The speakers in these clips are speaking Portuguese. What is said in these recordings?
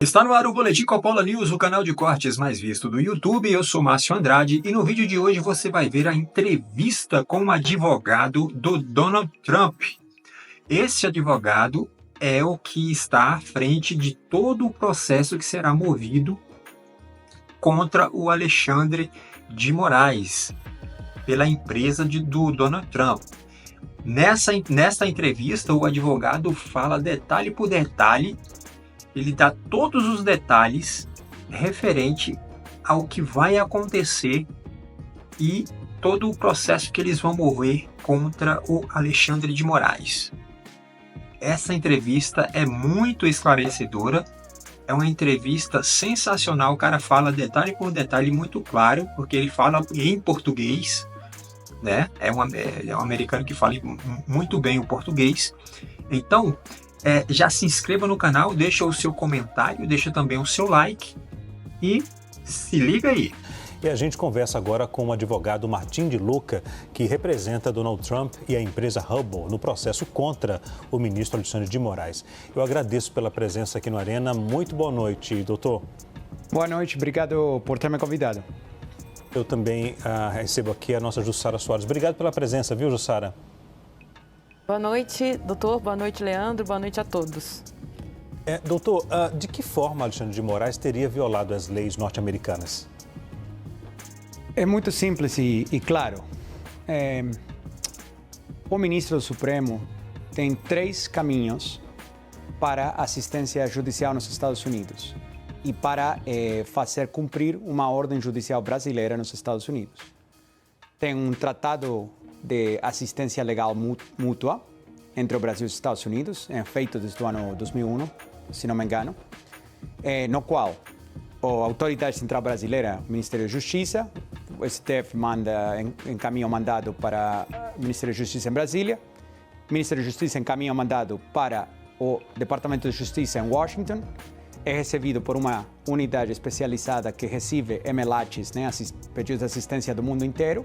Está no ar o Boletim Coppola News, o canal de cortes mais visto do YouTube. Eu sou Márcio Andrade e no vídeo de hoje você vai ver a entrevista com o advogado do Donald Trump. Esse advogado é o que está à frente de todo o processo que será movido contra o Alexandre de Moraes, pela empresa do Donald Trump. Nessa entrevista, o advogado fala detalhe por detalhe. Ele dá todos os detalhes referente ao que vai acontecer e todo o processo que eles vão mover contra o Alexandre de Moraes. Essa entrevista é muito esclarecedora, é uma entrevista sensacional, o cara fala detalhe por detalhe muito claro, porque ele fala em português, né? É um americano que fala muito bem o português. Então, já se inscreva no canal, deixa o seu comentário, deixa também o seu like e se liga aí. E a gente conversa agora com o advogado Martim de Luca, que representa Donald Trump e a empresa Hubble no processo contra o ministro Alexandre de Moraes. Eu agradeço pela presença aqui no Arena. Muito boa noite, doutor. Boa noite, obrigado por ter me convidado. Eu também recebo aqui a nossa Jussara Soares. Obrigado pela presença, viu, Jussara? Boa noite, doutor. Boa noite, Leandro. Boa noite a todos. Doutor, de que forma Alexandre de Moraes teria violado as leis norte-americanas? É muito simples e claro. O ministro do Supremo tem 3 caminhos para assistência judicial nos Estados Unidos e para fazer cumprir uma ordem judicial brasileira nos Estados Unidos. Tem um tratado de assistência legal mútua entre o Brasil e os Estados Unidos, feito desde o ano 2001, se não me engano, no qual a Autoridade Central Brasileira, o Ministério da Justiça, o STF encaminha o mandado para o Ministério da Justiça em Brasília, o Ministério da Justiça encaminha o mandado para o Departamento de Justiça em Washington, é recebido por uma unidade especializada que recebe MLATs, pedidos de assistência do mundo inteiro,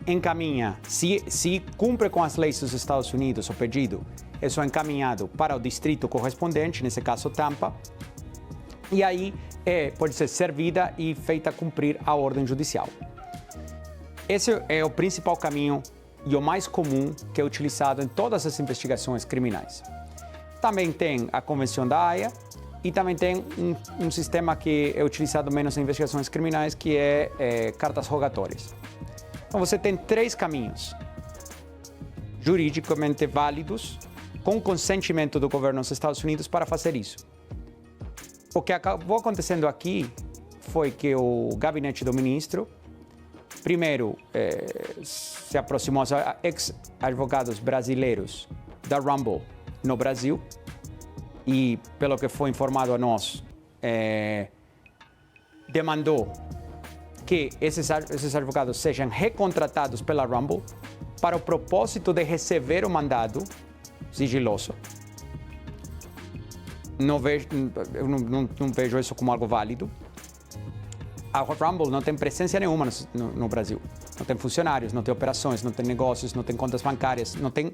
encaminha, se cumpre com as leis dos Estados Unidos o pedido, é só encaminhado para o distrito correspondente, nesse caso Tampa, e aí pode ser servida e feita cumprir a ordem judicial. Esse é o principal caminho e o mais comum que é utilizado em todas as investigações criminais. Também tem a Convenção da Haia e também tem um sistema que é utilizado menos em investigações criminais, que é cartas rogatórias. Então você tem 3 caminhos juridicamente válidos, com consentimento do governo dos Estados Unidos para fazer isso. O que acabou acontecendo aqui foi que o gabinete do ministro, primeiro, se aproximou aos ex-advogados brasileiros da Rumble no Brasil e, pelo que foi informado a nós, demandou que esses advogados sejam recontratados pela Rumble para o propósito de receber o mandado sigiloso. Eu não vejo isso como algo válido. A Rumble não tem presença nenhuma no Brasil. Não tem funcionários, não tem operações, não tem negócios, não tem contas bancárias, não tem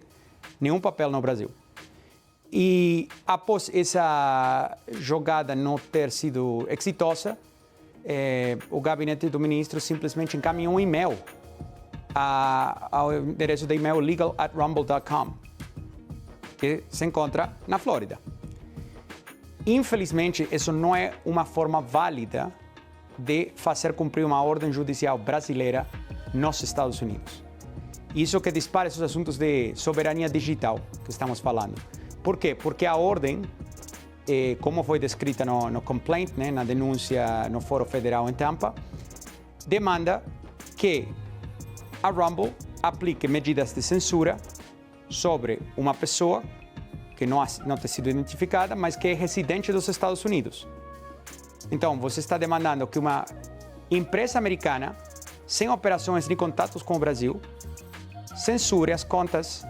nenhum papel no Brasil. E após essa jogada não ter sido exitosa, o gabinete do ministro simplesmente encaminhou um e-mail ao endereço de e-mail legal@rumble.com, que se encontra na Flórida. Infelizmente, isso não é uma forma válida de fazer cumprir uma ordem judicial brasileira nos Estados Unidos. Isso que dispara esses assuntos de soberania digital que estamos falando. Por quê? Porque a ordem, como foi descrita no complaint, na denúncia no Fórum Federal em Tampa, demanda que a Rumble aplique medidas de censura sobre uma pessoa que não tem sido identificada, mas que é residente dos Estados Unidos. Então, você está demandando que uma empresa americana, sem operações nem contatos com o Brasil, censure as contas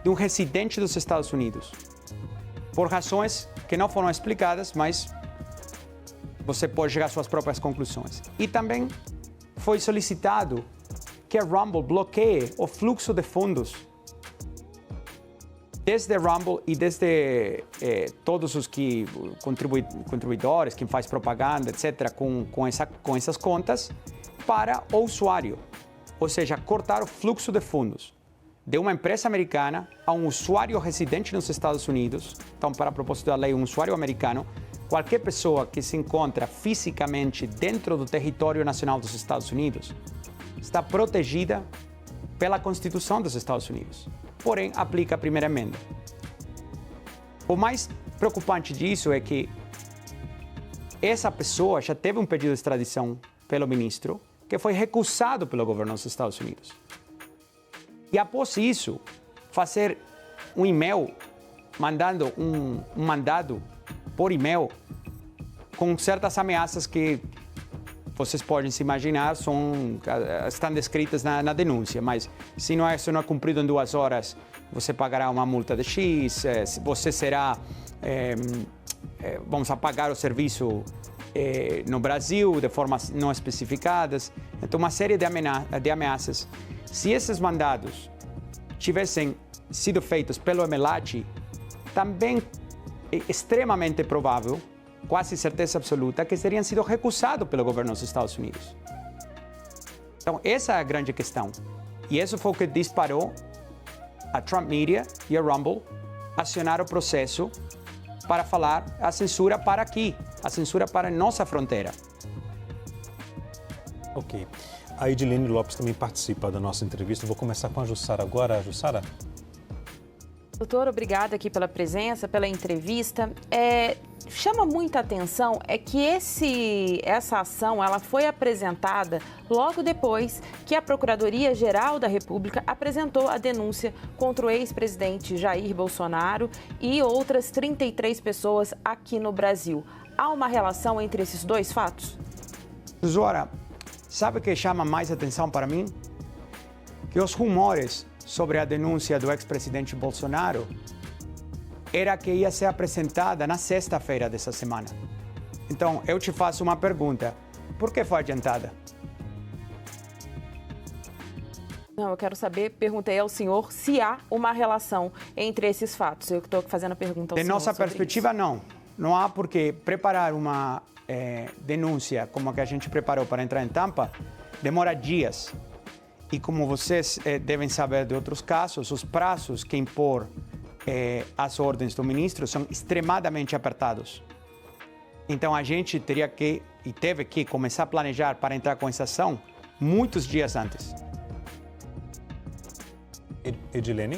de um residente dos Estados Unidos, por razões que não foram explicadas, mas você pode chegar às suas próprias conclusões. E também foi solicitado que a Rumble bloqueie o fluxo de fundos Desde Rumble e desde todos os contribuidores, quem faz propaganda, etc., com essas contas, para o usuário. Ou seja, cortar o fluxo de fundos de uma empresa americana a um usuário residente nos Estados Unidos. Então, para propósito da lei, um usuário americano, qualquer pessoa que se encontra fisicamente dentro do território nacional dos Estados Unidos está protegida pela Constituição dos Estados Unidos. Porém, aplica a primeira emenda. O mais preocupante disso é que essa pessoa já teve um pedido de extradição pelo ministro, que foi recusado pelo governo dos Estados Unidos. E após isso, fazer um e-mail, mandando um mandado por e-mail com certas ameaças que vocês podem se imaginar, estão descritas na denúncia, mas se não é cumprido em 2 horas, você pagará uma multa de X, você será, vamos pagar o serviço no Brasil de formas não especificadas. Então, uma série de ameaças. Se esses mandados tivessem sido feitos pelo MLAT, também é extremamente provável, quase certeza absoluta, que teriam sido recusados pelo governo dos Estados Unidos. Então, essa é a grande questão. E isso foi o que disparou a Trump Media e a Rumble acionar o processo para falar a censura para aqui, a censura para a nossa fronteira. Ok. A Edilene Lopes também participa da nossa entrevista. Vou começar com a Jussara agora. Jussara? Doutor, obrigada aqui pela presença, pela entrevista. Chama muita atenção que essa ação ela foi apresentada logo depois que a Procuradoria-Geral da República apresentou a denúncia contra o ex-presidente Jair Bolsonaro e outras 33 pessoas aqui no Brasil. Há uma relação entre esses dois fatos? Zora, sabe o que chama mais atenção para mim? Que os rumores sobre a denúncia do ex-presidente Bolsonaro era que ia ser apresentada na sexta-feira dessa semana. Então, eu te faço uma pergunta. Por que foi adiantada? Não, eu quero saber, perguntei ao senhor se há uma relação entre esses fatos. Eu estou fazendo a pergunta ao senhor. De nossa perspectiva, não. Não há porque preparar uma denúncia como a que a gente preparou para entrar em Tampa demora dias. E como vocês devem saber de outros casos, os prazos que impor as ordens do ministro são extremadamente apertados. Então a gente teria que e teve que começar a planejar para entrar com essa ação muitos dias antes. Edilene?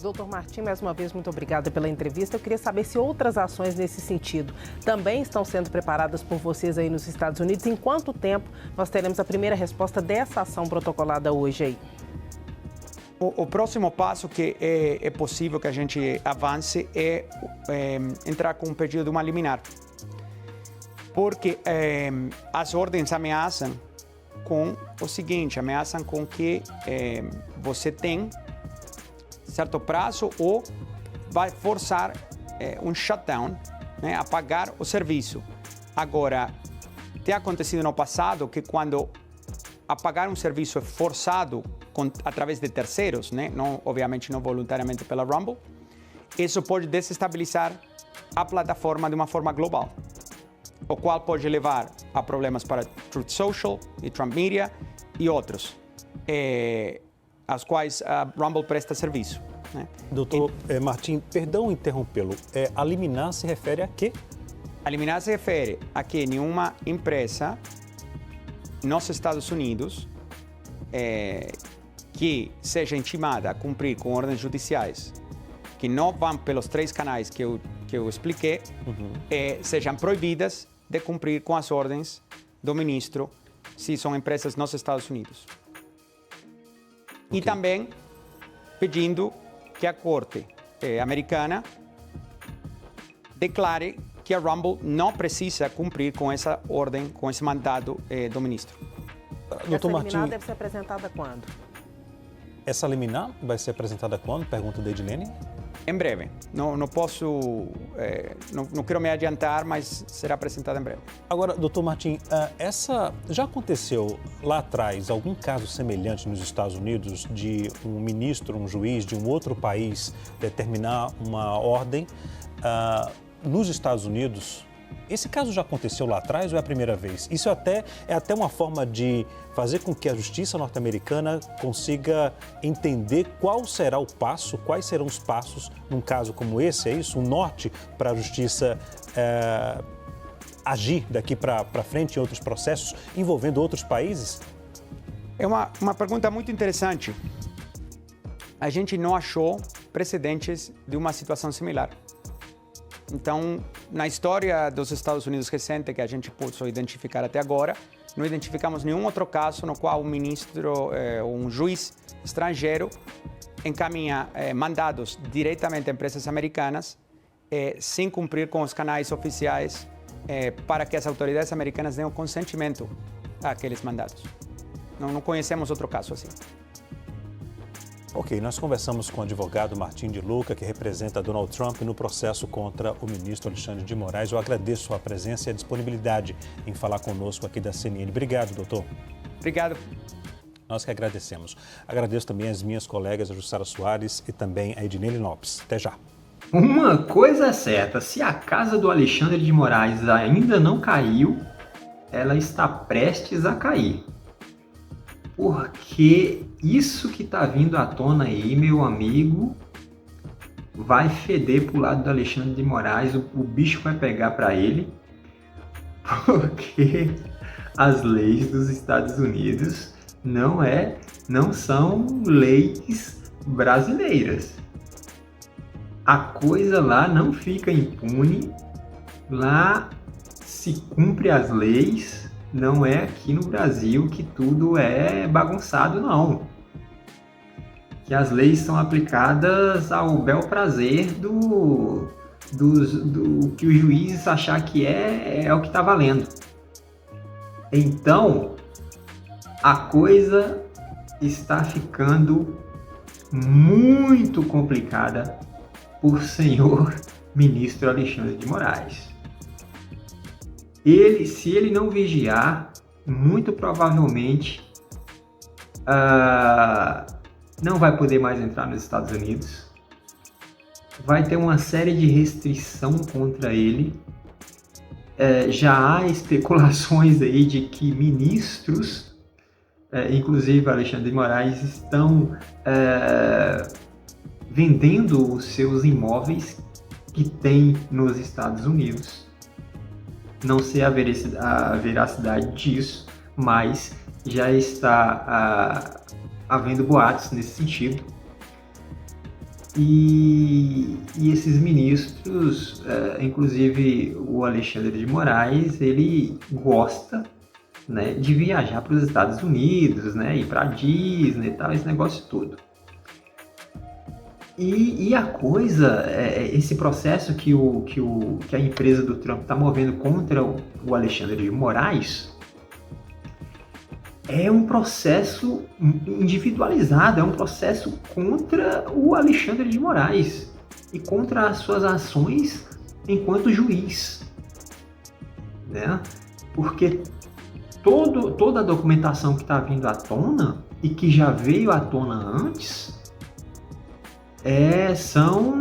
Doutor Martim, mais uma vez, muito obrigada pela entrevista. Eu queria saber se outras ações nesse sentido também estão sendo preparadas por vocês aí nos Estados Unidos. Em quanto tempo nós teremos a primeira resposta dessa ação protocolada hoje aí? O próximo passo que é possível que a gente avance é entrar com um pedido de uma liminar. Porque as ordens ameaçam com o seguinte, ameaçam com que você tem certo prazo ou vai forçar um shutdown, né, apagar o serviço. Agora, tem acontecido no passado que quando apagar um serviço é forçado através de terceiros, né, obviamente não voluntariamente pela Rumble, isso pode desestabilizar a plataforma de uma forma global, o qual pode levar a problemas para Truth Social e Trump Media e outros, aos quais a Rumble presta serviço. Né? Doutor Martim, perdão interrompê-lo, a liminar se refere a quê? A liminar se refere a que nenhuma empresa nos Estados Unidos que seja intimada a cumprir com ordens judiciais que não vão pelos 3 canais que eu expliquei, sejam proibidas de cumprir com as ordens do ministro se são empresas nos Estados Unidos. Okay. E também pedindo que a Corte americana declare que a Rumble não precisa cumprir com essa ordem, com esse mandado do ministro. Essa liminar deve ser apresentada quando? Essa liminar vai ser apresentada quando? Pergunta da Edilene. Em breve. Não posso, não quero me adiantar, mas será apresentado em breve. Agora, doutor Martim, já aconteceu lá atrás algum caso semelhante nos Estados Unidos de um ministro, um juiz de um outro país determinar uma ordem nos Estados Unidos? Esse caso já aconteceu lá atrás ou é a primeira vez? Isso é até uma forma de fazer com que a justiça norte-americana consiga entender quais serão os passos num caso como esse, é isso? Um norte para a justiça agir daqui para frente em outros processos envolvendo outros países? É uma pergunta muito interessante. A gente não achou precedentes de uma situação similar. Então, na história dos Estados Unidos recente, que a gente pôde identificar até agora, não identificamos nenhum outro caso no qual um ministro ou um juiz estrangeiro encaminha mandados diretamente a empresas americanas sem cumprir com os canais oficiais para que as autoridades americanas deem o consentimento àqueles mandados. Não conhecemos outro caso assim. Ok, nós conversamos com o advogado Martim de Luca, que representa Donald Trump no processo contra o ministro Alexandre de Moraes. Eu agradeço a presença e a disponibilidade em falar conosco aqui da CNN. Obrigado, doutor. Obrigado. Nós que agradecemos. Agradeço também as minhas colegas, a Jussara Soares e também a Ednele Lopes. Até já. Uma coisa é certa, se a casa do Alexandre de Moraes ainda não caiu, ela está prestes a cair. Porque isso que está vindo à tona aí, meu amigo, vai feder pro lado do Alexandre de Moraes, o bicho vai pegar para ele, porque as leis dos Estados Unidos não são leis brasileiras. A coisa lá não fica impune, lá se cumpre as leis. Não é aqui no Brasil que tudo é bagunçado, não. Que as leis são aplicadas ao bel prazer do que o juiz achar que é o que está valendo. Então, a coisa está ficando muito complicada por senhor ministro Alexandre de Moraes. Se ele não vigiar, muito provavelmente não vai poder mais entrar nos Estados Unidos. Vai ter uma série de restrição contra ele. Já há especulações aí de que ministros, inclusive Alexandre de Moraes, estão vendendo os seus imóveis que tem nos Estados Unidos. Não sei a veracidade disso, mas já está havendo boatos nesse sentido. E esses ministros, inclusive o Alexandre de Moraes, ele gosta, né, de viajar para os Estados Unidos, né, ir para a Disney e tal, esse negócio todo. E a coisa, esse processo que a empresa do Trump está movendo contra o Alexandre de Moraes é um processo individualizado, é um processo contra o Alexandre de Moraes e contra as suas ações enquanto juiz, né? Porque toda a documentação que está vindo à tona e que já veio à tona antes são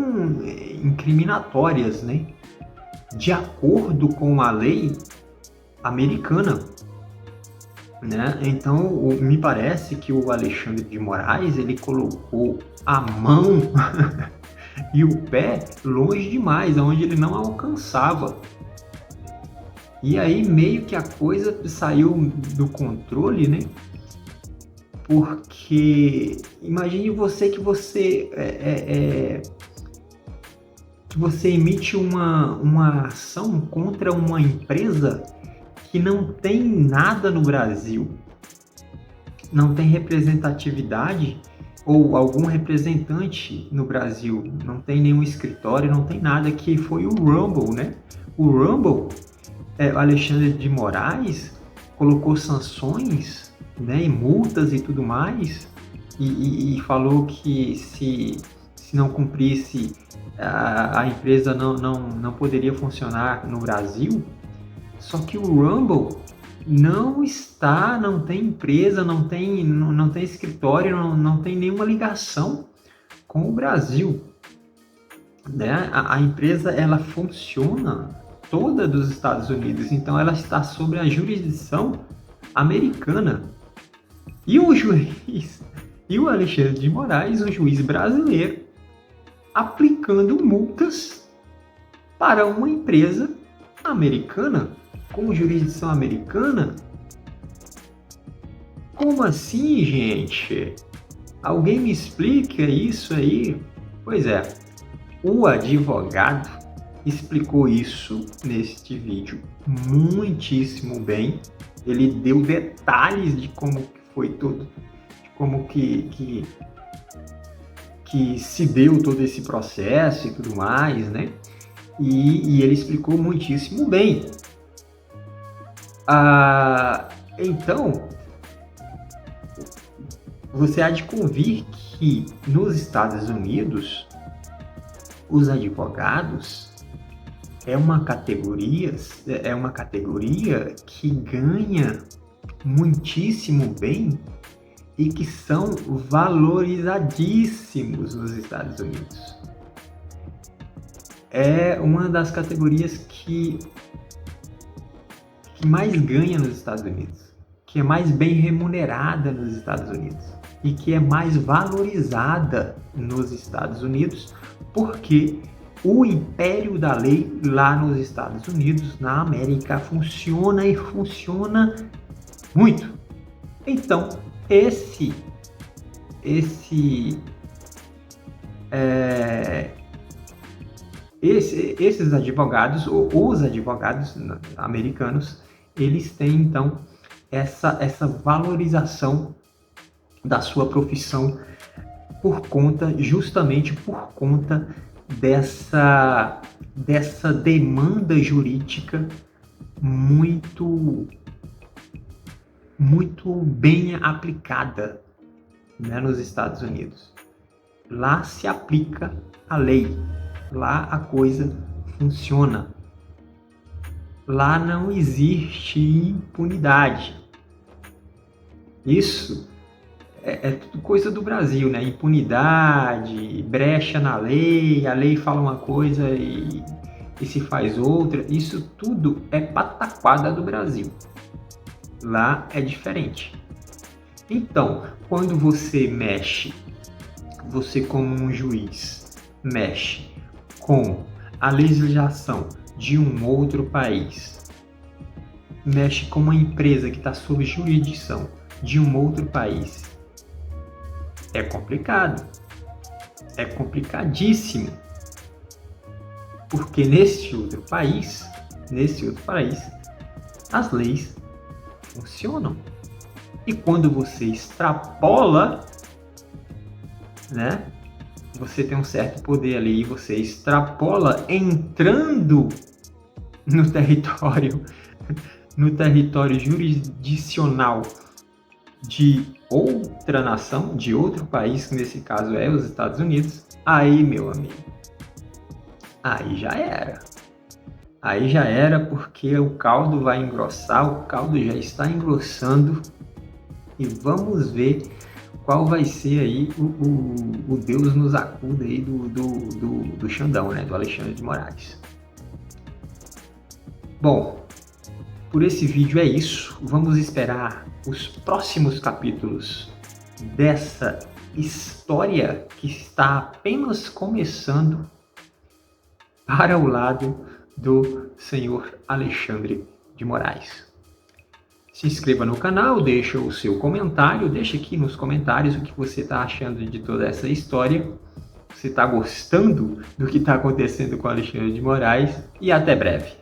incriminatórias, né? De acordo com a lei americana, né? Então, me parece que o Alexandre de Moraes, ele colocou a mão e o pé longe demais, onde ele não alcançava. E aí meio que a coisa saiu do controle, né? Porque imagine você que você emite uma ação contra uma empresa que não tem nada no Brasil, não tem representatividade ou algum representante no Brasil, não tem nenhum escritório, não tem nada, que foi o Rumble, né? O Rumble, o Alexandre de Moraes colocou sanções, né, e multas e tudo mais, e falou que se se não cumprisse, a empresa não poderia funcionar no Brasil. Só que o Rumble não tem empresa, não tem escritório, não tem nenhuma ligação com o Brasil, né? A empresa, ela funciona toda dos Estados Unidos, então ela está sob a jurisdição americana. E o juiz, e o Alexandre de Moraes, um juiz brasileiro, aplicando multas para uma empresa americana, com jurisdição americana? Como assim, gente? Alguém me explica isso aí? Pois é, o advogado explicou isso neste vídeo muitíssimo bem. Ele deu detalhes de como foi tudo, de como que se deu todo esse processo e tudo mais, né? E ele explicou muitíssimo bem. Então, você há de convir que nos Estados Unidos, os advogados é uma categoria que ganha muitíssimo bem e que são valorizadíssimos nos Estados Unidos. É uma das categorias que mais ganha nos Estados Unidos, que é mais bem remunerada nos Estados Unidos e que é mais valorizada nos Estados Unidos, porque o império da lei lá nos Estados Unidos, na América, funciona e funciona muito. Então, esses advogados, ou os advogados americanos, eles têm então essa valorização da sua profissão justamente por conta dessa demanda jurídica muito bem aplicada, né, nos Estados Unidos. Lá se aplica a lei, lá a coisa funciona. Lá não existe impunidade. Isso é tudo coisa do Brasil, né? Impunidade, brecha na lei, a lei fala uma coisa e se faz outra. Isso tudo é pataquada do Brasil. Lá é diferente. Então, quando você como um juiz, mexe com a legislação de um outro país, mexe com uma empresa que está sob jurisdição de um outro país, é complicado, é complicadíssimo, porque nesse outro país, as leis funcionam. E quando você extrapola, né? Você tem um certo poder ali e você extrapola entrando no território jurisdicional de outra nação, de outro país, que nesse caso é os Estados Unidos. Aí, meu amigo, aí já era. Aí já era, porque o caldo vai engrossar, o caldo já está engrossando e vamos ver qual vai ser aí o Deus nos acuda aí do Xandão, né? Do Alexandre de Moraes. Bom, por esse vídeo é isso. Vamos esperar os próximos capítulos dessa história que está apenas começando para o lado do senhor Alexandre de Moraes. Se inscreva no canal, deixa o seu comentário, deixa aqui nos comentários o que você está achando de toda essa história. Você está gostando do que está acontecendo com Alexandre de Moraes? E até breve.